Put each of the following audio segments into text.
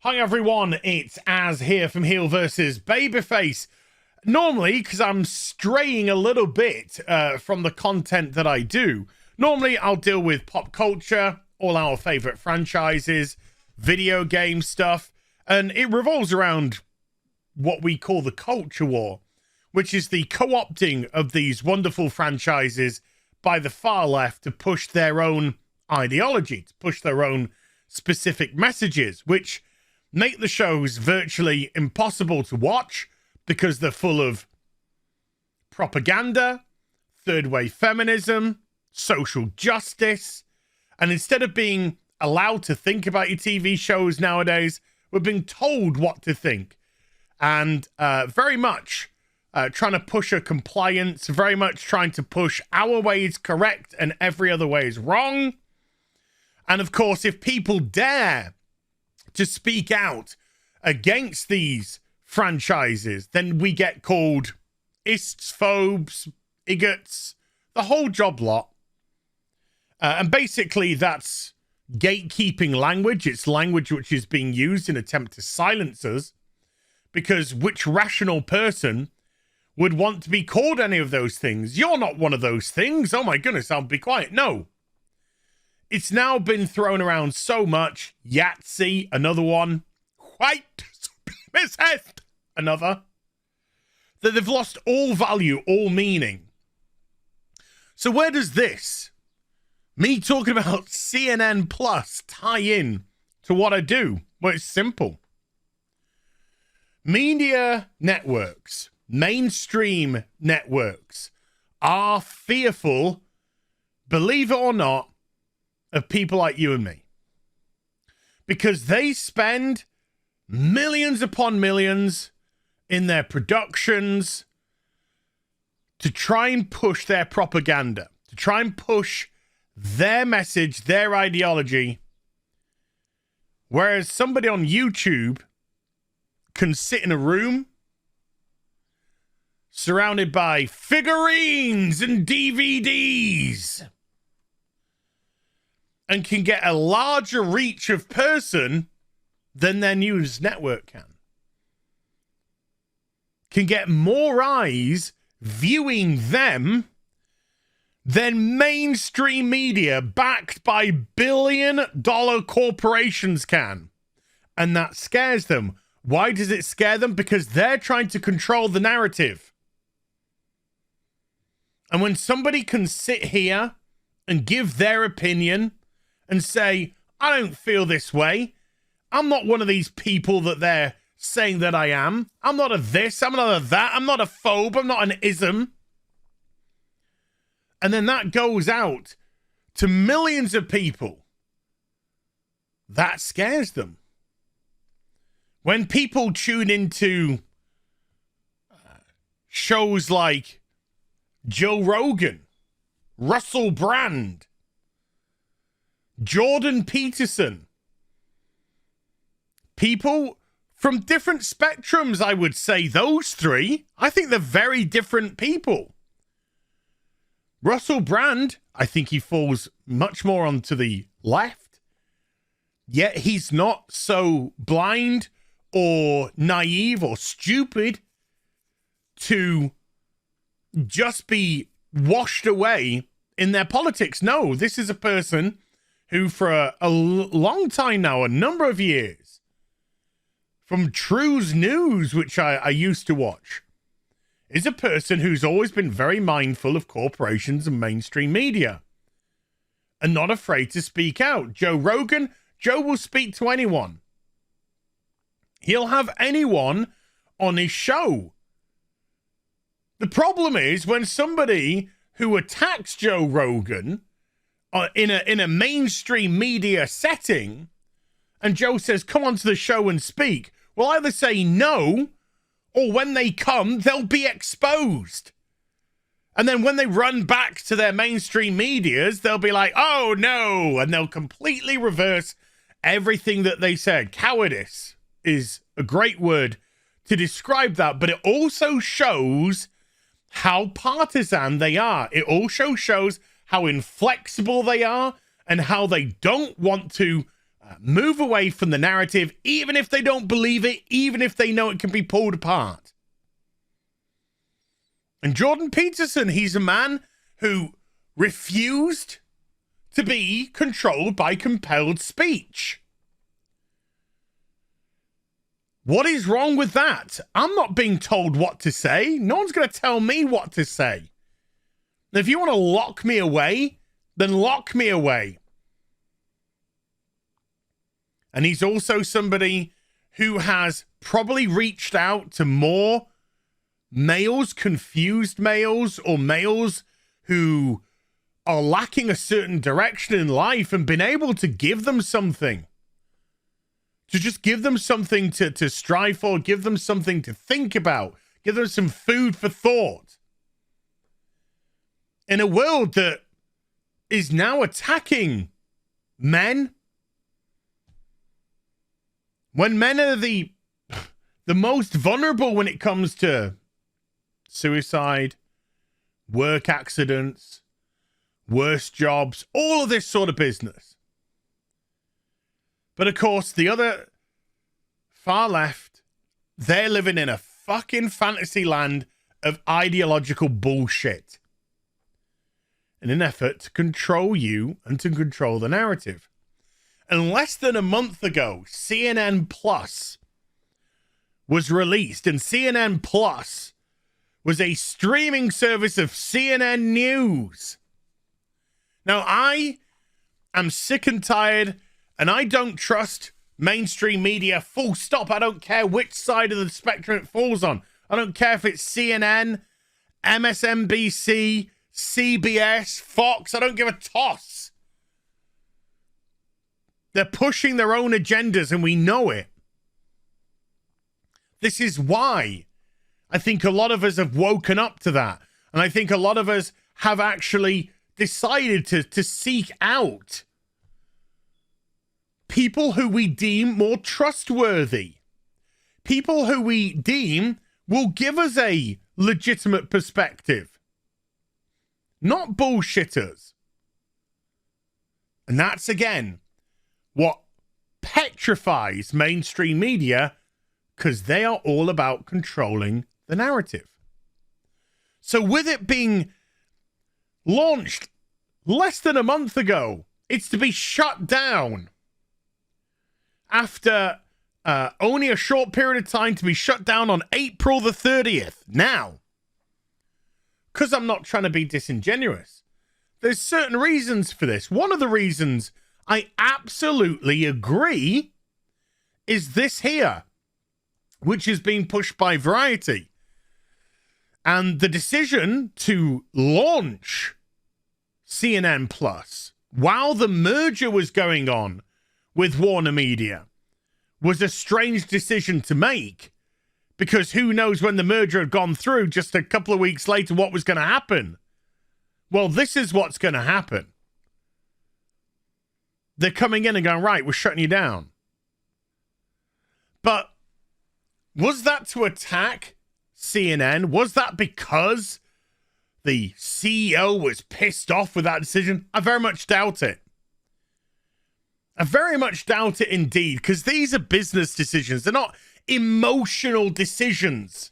Hi everyone, it's Az here from HeelvsBabyface. Normally, because I'm straying a little bit from the content that I do, normally I'll deal with pop culture, all our favorite franchises, video game stuff, and it revolves around what we call the culture war, which is the co-opting of these wonderful franchises by the far left to push their own ideology, to push their own specific messages, which make the shows virtually impossible to watch because they're full of propaganda, third-wave feminism, social justice, and instead of being allowed to think about your TV shows nowadays, we're being told what to think, and very much trying to push a compliance, very much trying to push our way is correct and every other way is wrong. And of course, if people dare to speak out against these franchises, then we get called ists, phobes, igots, the whole job lot. And basically that's gatekeeping language. It's language which is being used in an attempt to silence us, because which rational person would want to be called any of those things? You're not one of those things. Oh my goodness, I'll be quiet. No. It's now been thrown around so much. Yahtzee, another one. White supremacist, another. That they've lost all value, all meaning. So where does this, me talking about CNN Plus, tie in to what I do? Well, it's simple. Media networks, mainstream networks, are fearful, believe it or not, of people like you and me, because they spend millions upon millions in their productions to try and push their propaganda, to try and push their message, their ideology, whereas somebody on YouTube can sit in a room surrounded by figurines and DVDs and can get a larger reach of person than their news network can get more eyes viewing them than mainstream media backed by billion-dollar corporations can. And that scares them. Why does it scare them? Because they're trying to control the narrative. And when somebody can sit here and give their opinion and say, I don't feel this way. I'm not one of these people that they're saying that I am. I'm not a this, I'm not a that, I'm not a phobe, I'm not an ism. And then that goes out to millions of people. That scares them. When people tune into shows like Joe Rogan, Russell Brand, Jordan Peterson, people from different spectrums, I would say those three, I think they're very different people. Russell Brand, I think he falls much more onto the left, yet he's not so blind or naive or stupid to just be washed away in their politics. No, this is a person who for a long time now, a number of years, from True's News, which I used to watch, is a person who's always been very mindful of corporations and mainstream media and not afraid to speak out. Joe Rogan, Joe will speak to anyone. He'll have anyone on his show. The problem is when somebody who attacks Joe Rogan in a mainstream media setting, and Joe says, come onto the show and speak, will either say no, or when they come, they'll be exposed. And then when they run back to their mainstream medias, they'll be like, oh no, and they'll completely reverse everything that they said. Cowardice is a great word to describe that, but it also shows how partisan they are. It also shows how inflexible they are and how they don't want to move away from the narrative, even if they don't believe it, even if they know it can be pulled apart. And Jordan Peterson, he's a man who refused to be controlled by compelled speech. What is wrong with that? I'm not being told what to say. No one's going to tell me what to say. And if you want to lock me away, then lock me away. And he's also somebody who has probably reached out to more males, confused males, or males who are lacking a certain direction in life, and been able to give them something. To just give them something to strive for, give them something to think about, give them some food for thought. In a world that is now attacking men, when men are the most vulnerable when it comes to suicide, work accidents, worse jobs, all of this sort of business. But of course, the other far left, they're living in a fucking fantasy land of ideological bullshit in an effort to control you and to control the narrative. And less than a month ago, CNN Plus was released, and CNN Plus was a streaming service of CNN News. Now, I am sick and tired, and I don't trust mainstream media, full stop. I don't care which side of the spectrum it falls on. I don't care if it's CNN, MSNBC, CBS, Fox. I don't give a toss. They're pushing their own agendas, and we know it. This is why I think a lot of us have woken up to that. And I think a lot of us have actually decided to seek out people who we deem more trustworthy. People who we deem will give us a legitimate perspective. Not bullshitters. And that's, again, what petrifies mainstream media, because they are all about controlling the narrative. So with it being launched less than a month ago, it's to be shut down after only a short period of time, to be shut down on April the 30th. Now, because I'm not trying to be disingenuous, there's certain reasons for this. One of the reasons I absolutely agree is this here, which is being pushed by Variety. And the decision to launch CNN Plus while the merger was going on with Warner Media was a strange decision to make, because who knows when the merger had gone through just a couple of weeks later what was going to happen. Well, this is what's going to happen. They're coming in and going, right, we're shutting you down. But was that to attack CNN? Was that because the CEO was pissed off with that decision? I very much doubt it. I very much doubt it indeed, because these are business decisions. They're not emotional decisions.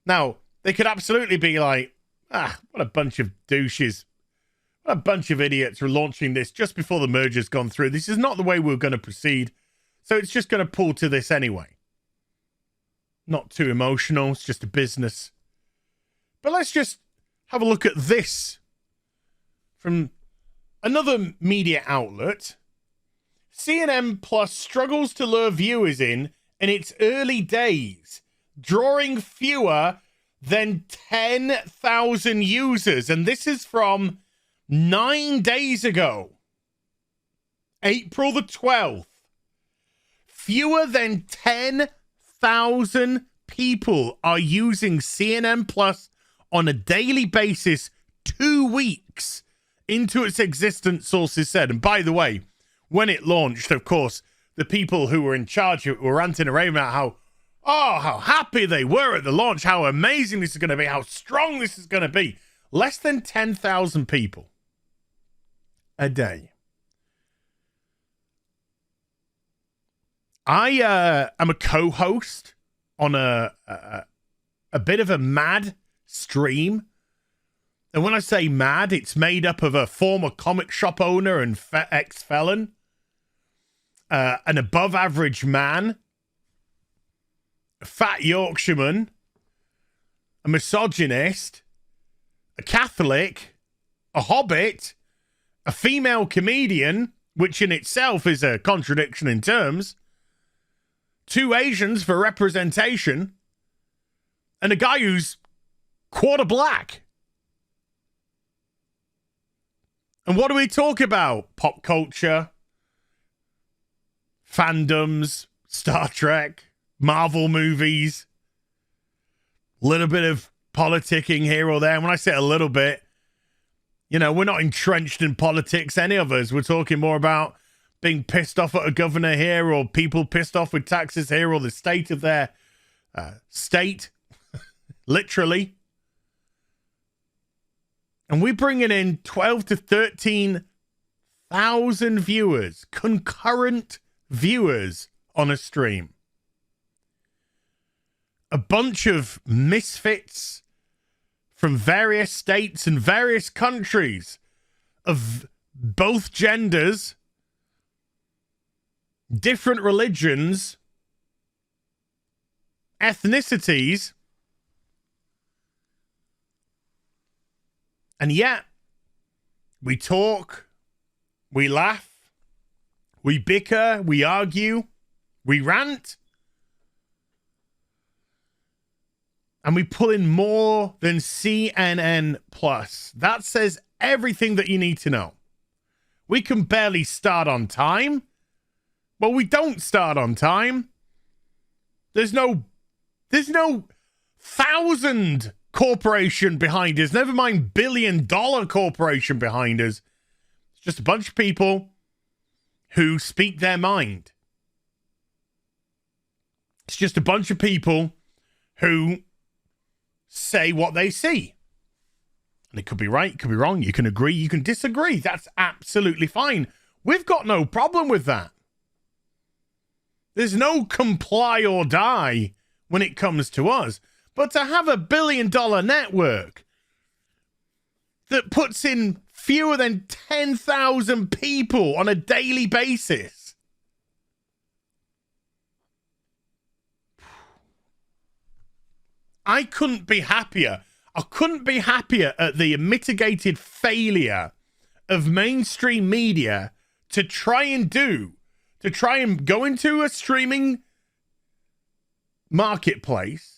Now, they could absolutely be like, what a bunch of douches. What a bunch of idiots are launching this just before the merger's gone through. This is not the way we're going to proceed. So it's just going to pull to this anyway. Not too emotional. It's just a business. But let's just have a look at this from another media outlet. CNN Plus struggles to lure viewers in its early days, drawing fewer than 10,000 users. And this is from 9 days ago, April the 12th. Fewer than 10,000 people are using CNN Plus on a daily basis 2 weeks into its existence, sources said. And by the way, when it launched, of course, the people who were in charge of it were ranting and raving about how happy they were at the launch, how amazing this is going to be, how strong this is going to be. Less than 10,000 people a day. I am a co-host on a bit of a mad stream. And when I say mad, it's made up of a former comic shop owner and ex-felon, an above-average man, a fat Yorkshireman, a misogynist, a Catholic, a hobbit, a female comedian, which in itself is a contradiction in terms, 2 Asians for representation, and a guy who's quarter black. And what do we talk about? Pop culture, fandoms, Star Trek, Marvel movies, a little bit of politicking here or there. And when I say a little bit, you know, we're not entrenched in politics, any of us. We're talking more about being pissed off at a governor here, or people pissed off with taxes here, or the state of their state, literally. And we're bringing in 12 to 13,000 viewers, concurrent viewers on a stream. A bunch of misfits from various states and various countries of both genders, different religions, ethnicities, and yet we talk, we laugh, we bicker, we argue, we rant, and we pull in more than CNN Plus. That says everything that you need to know. We can barely start on time. Well, we don't start on time. There's no 1,000 corporation behind us, never mind $1 billion corporation behind us. It's just a bunch of people who speak their mind. It's just a bunch of people who say what they see. And it could be right, it could be wrong, you can agree, you can disagree. That's absolutely fine. We've got no problem with that. There's no comply or die when it comes to us. But to have $1 billion network that puts in fewer than 10,000 people on a daily basis, I couldn't be happier. I couldn't be happier at the mitigated failure of mainstream media to try and go into a streaming marketplace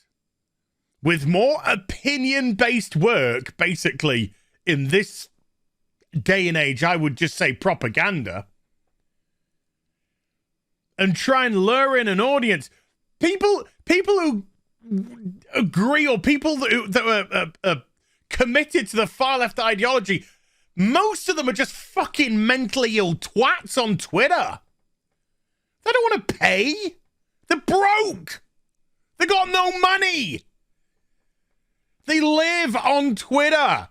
with more opinion-based work, basically, in this day and age, I would just say propaganda, and try and lure in an audience. People who agree, or people that are committed to the far-left ideology, most of them are just fucking mentally ill twats on Twitter. They don't want to pay. They're broke. They got no money. They live on Twitter.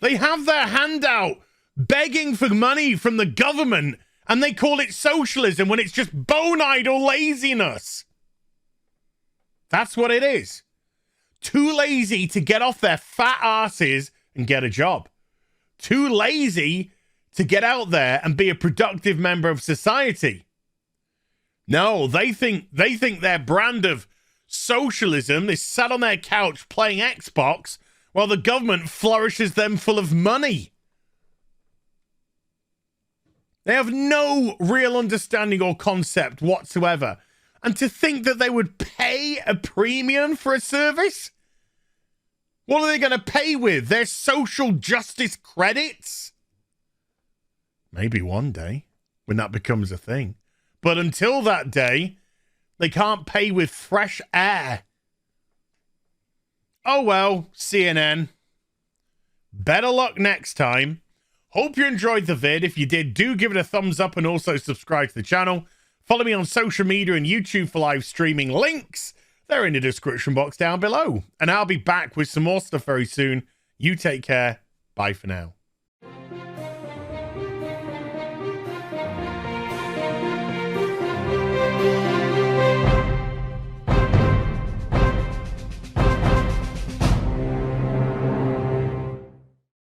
They have their hand out begging for money from the government, and they call it socialism when it's just bone idle laziness. That's what it is. Too lazy to get off their fat asses and get a job. Too lazy to get out there and be a productive member of society. No, they think their brand of socialism is sat on their couch playing Xbox while the government flourishes them full of money. They have no real understanding or concept whatsoever. And to think that they would pay a premium for a service? What are they going to pay with? Their social justice credits? Maybe one day when that becomes a thing. But until that day, they can't pay with fresh air. Oh well, CNN. Better luck next time. Hope you enjoyed the vid. If you did, do give it a thumbs up and also subscribe to the channel. Follow me on social media and YouTube for live streaming links. They're in the description box down below. And I'll be back with some more stuff very soon. You take care. Bye for now.